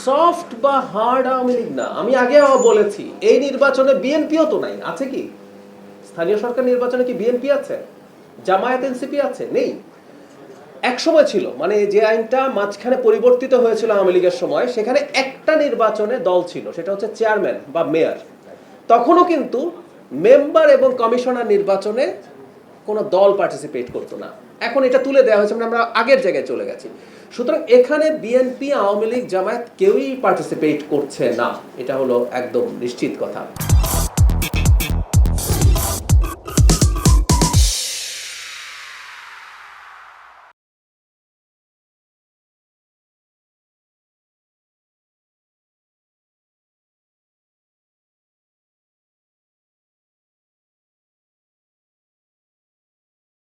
Soft বা hard Awami League না। আমি আগেও বলেছি এই নির্বাচনে বিএনপিও তো নাই, আছে কি? স্থানীয় সরকার নির্বাচনে কি বিএনপি আছে? জামায়াত এনসিপি আছে? নেই। এক সময় ছিল, মানে যে আইনটা মাঝখানে পরিবর্তিত হয়েছিল আওয়ামী লীগের সময়, সেখানে একটা নির্বাচনে দল ছিল, সেটা হচ্ছে চেয়ারম্যান বা মেয়র। তখনও কিন্তু মেম্বার এবং কমিশনার নির্বাচনে কোনো দল পার্টিসিপেট করতো না। এখন এটা তুলে দেওয়া হয়েছে, মানে আমরা আগের জায়গায় চলে গেছি। সুতরাং এখানে বিএনপি, আওয়ামী লীগ, জামায়াত কেউই পার্টিসিপেট করছে না, এটা হলো একদম নিশ্চিত কথা।